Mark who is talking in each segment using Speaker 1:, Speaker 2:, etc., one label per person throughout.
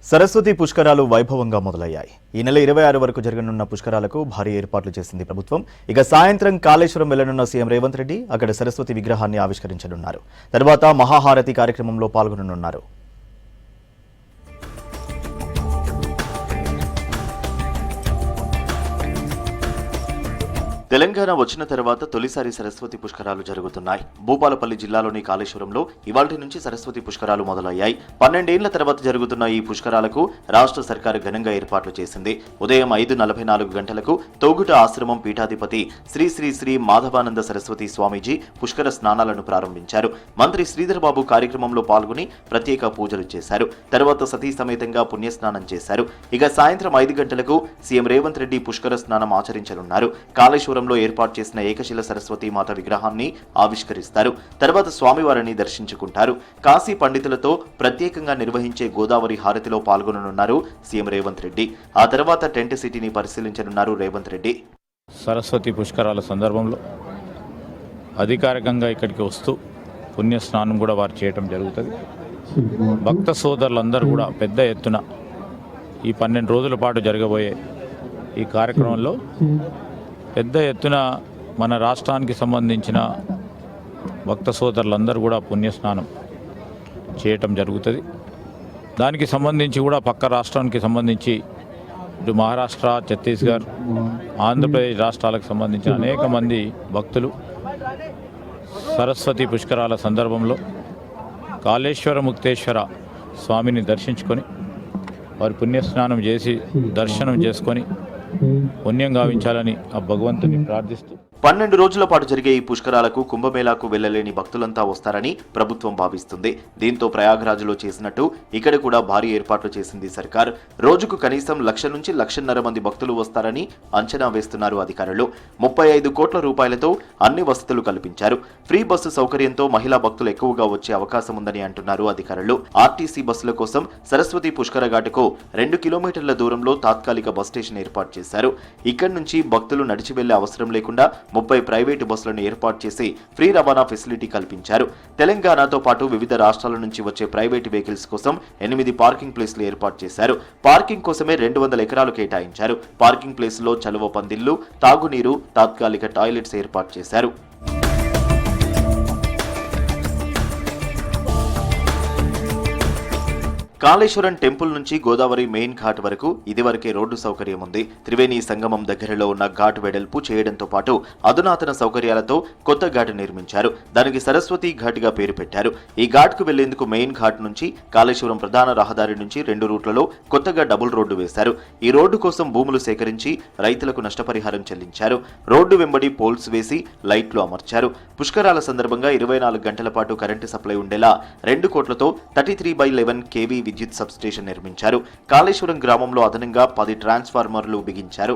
Speaker 1: సరస్వతి పుష్కరాలు వైభవంగా మొదలయ్యాయి. ఈ నెల 26 వరకు జరగనున్న పుష్కరాలకు భారీ ఏర్పాట్లు చేసింది ప్రభుత్వం. ఇక సాయంత్రం కాళేశ్వరం వెళ్లనున్న సీఎం రేవంత్ రెడ్డి అక్కడ సరస్వతి విగ్రహాన్ని ఆవిష్కరించనున్నారు. తర్వాత మహాహారతి కార్యక్రమంలో పాల్గొననున్నారు. తెలంగాణ వచ్చిన తర్వాత తొలిసారి సరస్వతి పుష్కరాలు జరుగుతున్నాయి. భూపాలపల్లి జిల్లాలోని కాళేశ్వరంలో ఇవాల్టి నుంచి సరస్వతి పుష్కరాలు మొదలయ్యాయి. 12 ఏళ్ల తర్వాత జరుగుతున్న ఈ పుష్కరాలకు రాష్ట్ర సర్కారు ఘనంగా ఏర్పాట్లు చేసింది. ఉదయం 5:44 గంటలకు తోగుట ఆశ్రమం పీఠాధిపతి శ్రీ శ్రీ శ్రీ మాధవానంద సరస్వతి స్వామీజీ పుష్కర స్నానాలను ప్రారంభించారు. మంత్రి శ్రీధర్ బాబు కార్యక్రమంలో పాల్గొని ప్రత్యేక పూజలు చేశారు. తర్వాత సతీ సమేతంగా పుణ్యస్నానం చేశారు. ఇక సాయంత్రం 5 గంటలకు సీఎం రేవంత్ రెడ్డి పుష్కర స్నానం ఆచరించనున్నారు. కాళేశ్వరం ఏర్పాటు చేసిన ఏకశిల సరస్వతి మాత విగ్రహాన్ని ఆవిష్కరిస్తారు. తర్వాత స్వామివారిని దర్శించుకుంటారు. కాశీ పండితులతో ప్రత్యేకంగా నిర్వహించే గోదావరి హారతిలో పాల్గొననున్నారు సీఎం రేవంత్ రెడ్డి. ఆ తర్వాత టెంట్ సిటీని పరిశీలించనున్నారు రేవంత్ రెడ్డి.
Speaker 2: సరస్వతి పుష్కరాల సందర్భంలో అధికారికంగా ఇక్కడికి వస్తూ పుణ్య స్నానం కూడా వారు చేయటం జరుగుతుంది. భక్త సోదరులందరూ కూడా పెద్ద ఎత్తున ఈ 12 రోజుల పాటు జరగబోయే ఈ కార్యక్రమంలో పెద్ద ఎత్తున మన రాష్ట్రానికి సంబంధించిన భక్త సోదరులందరూ కూడా పుణ్యస్నానం చేయటం జరుగుతుంది. దానికి సంబంధించి కూడా పక్క రాష్ట్రానికి సంబంధించి ఇటు మహారాష్ట్ర, ఛత్తీస్గఢ్, ఆంధ్రప్రదేశ్ రాష్ట్రాలకు సంబంధించిన అనేక మంది భక్తులు సరస్వతి పుష్కరాల సందర్భంలో కాళేశ్వర ముక్తేశ్వర స్వామిని దర్శించుకొని వారి పుణ్యస్నానం చేసి దర్శనం చేసుకొని పుణ్యం గావించాలని ఆ భగవంతుని ప్రార్థిస్తూ
Speaker 1: 12 రోజుల పాటు జరిగే ఈ పుష్కరాలకు కుంభమేళాకు వెళ్లలేని భక్తులంతా వస్తారని ప్రభుత్వం భావిస్తుంది. దీంతో ప్రయాగ్రాజ్లో చేసినట్టు ఇక్కడ కూడా భారీ ఏర్పాట్లు చేసింది సర్కార్. రోజుకు కనీసం 1,00,000 నుంచి 1,50,000 మంది భక్తులు వస్తారని అంచనా వేస్తున్నారు అధికారులు. 35 కోట్ల రూపాయలతో అన్ని వసతులు కల్పించారు. ఫ్రీ బస్సు సౌకర్యంతో మహిళా భక్తులు ఎక్కువగా వచ్చే అవకాశం ఉందని అంటున్నారు అధికారులు. ఆర్టీసీ బస్సుల కోసం సరస్వతి పుష్కర ఘాటుకు 2 కిలోమీటర్ల దూరంలో తాత్కాలిక బస్ స్టేషన్ ఏర్పాటు చేశారు. ఇక్కడి నుంచి భక్తులు నడిచి వెళ్లే అవసరం లేకుండా 30 ప్రైవేటు బస్సులను ఏర్పాటు చేసి ఫ్రీ రవాణా ఫెసిలిటీ కల్పించారు. తెలంగాణతో పాటు వివిధ రాష్ట్రాల నుంచి వచ్చే ప్రైవేటు వెహికల్స్ కోసం 8 పార్కింగ్ ప్లేస్లు ఏర్పాటు చేశారు. పార్కింగ్ కోసమే 200 ఎకరాలు కేటాయించారు. పార్కింగ్ ప్లేస్లో చలువ పందిళ్లు, తాగునీరు, తాత్కాలిక టాయిలెట్స్ ఏర్పాటు చేశారు. కాళేశ్వరం టెంపుల్ నుంచి గోదావరి మెయిన్ ఘాట్ వరకు ఇదివరకే రోడ్డు సౌకర్యం ఉంది. త్రివేణి సంగమం దగ్గరలో ఉన్న ఘాట్ వెడల్పు చేయడంతో పాటు అధునాతన సౌకర్యాలతో కొత్త ఘాట్ నిర్మించారు. దానికి సరస్వతి ఘాట్ గా పేరు పెట్టారు. ఈ ఘాట్ కు వెళ్లేందుకు మెయిన్ ఘాట్ నుంచి కాళేశ్వరం ప్రధాన రహదారి నుంచి 2 రూట్లలో కొత్తగా డబుల్ రోడ్డు వేశారు. ఈ రోడ్డు కోసం భూములు సేకరించి రైతులకు నష్టపరిహారం చెల్లించారు. రోడ్డు వెంబడి పోల్స్ వేసి లైట్లు అమర్చారు. పుష్కరాల సందర్భంగా 24 గంటల పాటు కరెంటు సప్లై ఉండేలా 2 కోట్లతో 33/11 kV విద్యుత్ సబ్ స్టేషన్ నిర్మించారు. కాళేశ్వరం గ్రామంలో అదనంగా 10 ట్రాన్స్ఫార్మర్లు బిగించారు.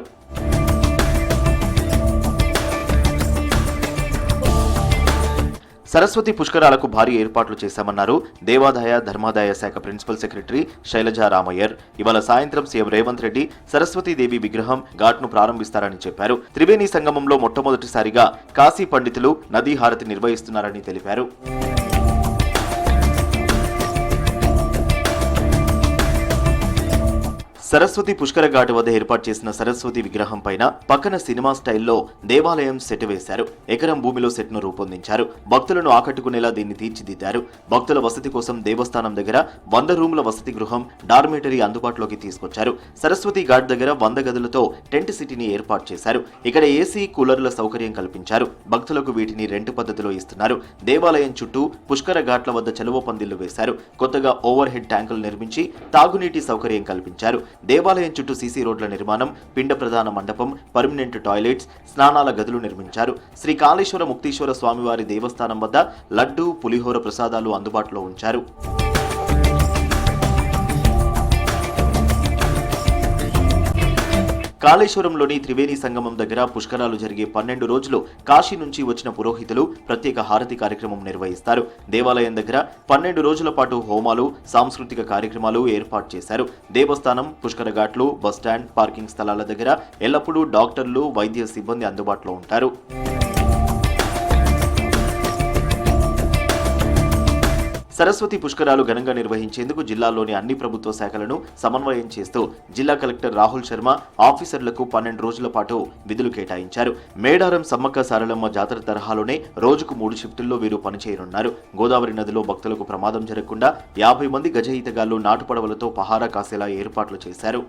Speaker 1: సరస్వతి పుష్కరాలకు భారీ ఏర్పాట్లు చేశామన్నారు దేవాదాయ ధర్మాదాయ శాఖ ప్రిన్సిపల్ సెక్రటరీ శైలజా రామయ్యర్. ఇవాళ సాయంత్రం సీఎం రేవంత్ రెడ్డి సరస్వతీదేవి విగ్రహం ఘాట్ను ప్రారంభిస్తారని చెప్పారు. త్రివేణి సంగమంలో మొట్టమొదటిసారిగా కాశీ పండితులు నదీ హారతి నిర్వహిస్తున్నారని తెలిపారు. సరస్వతి పుష్కర ఘాటు వద్ద ఏర్పాటు చేసిన సరస్వతి విగ్రహం పైన పక్కన సినిమా స్టైల్లో దేవాలయం సెట్ వేశారు. ఎకరం భూమిలో సెట్ ను రూపొందించారు. భక్తులను ఆకట్టుకునేలా దీన్ని తీర్చిదిద్దారు. భక్తుల వసతి కోసం దేవస్థానం దగ్గర 100 రూముల వసతి గృహం, డార్మేటరీ అందుబాటులోకి తీసుకొచ్చారు. సరస్వతి ఘాట్ దగ్గర 100 గదులతో టెంట్ సిటీని ఏర్పాటు చేశారు. ఇక్కడ ఏసీ, కూలర్ల సౌకర్యం కల్పించారు. భక్తులకు వీటిని రెంట్ పద్ధతిలో ఇస్తున్నారు. దేవాలయం చుట్టూ పుష్కర ఘాట్ల వద్ద చలువ పందిళ్లు వేశారు. కొత్తగా ఓవర్ హెడ్ ట్యాంకులు నిర్మించి తాగునీటి సౌకర్యం కల్పించారు. దేవాలయం చుట్టూ సీసీ రోడ్ల నిర్మాణం, పిండ ప్రధాన మండపం, పర్మనెంట్ టాయిలెట్స్, స్నానాల గదులు నిర్మించారు. శ్రీ కాళేశ్వర ముక్తీశ్వర స్వామివారి దేవస్థానం వద్ద లడ్డు, పులిహోర ప్రసాదాలు అందుబాటులో ఉంచారు. కాళేశ్వరంలోని త్రివేణి సంగమం దగ్గర పుష్కరాలు జరిగే 12 రోజులు కాశీ నుంచి వచ్చిన పురోహితులు ప్రత్యేక హారతి కార్యక్రమం నిర్వహిస్తారు. దేవాలయం దగ్గర 12 రోజుల పాటు హోమాలు, సాంస్కృతిక కార్యక్రమాలు ఏర్పాటు చేశారు. దేవస్థానం, పుష్కర ఘాట్లు, బస్టాండ్, పార్కింగ్ స్థలాల దగ్గర ఎల్లప్పుడూ డాక్టర్లు, వైద్య సిబ్బంది అందుబాటులో ఉంటారు. సరస్వతి పుష్కరాలు ఘనంగా నిర్వహించేందుకు జిల్లాలోని అన్ని ప్రభుత్వ శాఖలను సమన్వయం చేస్తూ జిల్లా కలెక్టర్ రాహుల్ శర్మ ఆఫీసర్లకు 12 రోజుల పాటు విధులు కేటాయించారు. మేడారం సమ్మక్క సారలమ్మ జాతర తరహాలోనే రోజుకు 3 షిఫ్టుల్లో వీరు పనిచేయనున్నారు. గోదావరి నదిలో భక్తులకు ప్రమాదం జరగకుండా 50 మంది గజ ఈతగాళ్లు నాటుపడవలతో పహారా కాసేలా ఏర్పాట్లు చేశారు.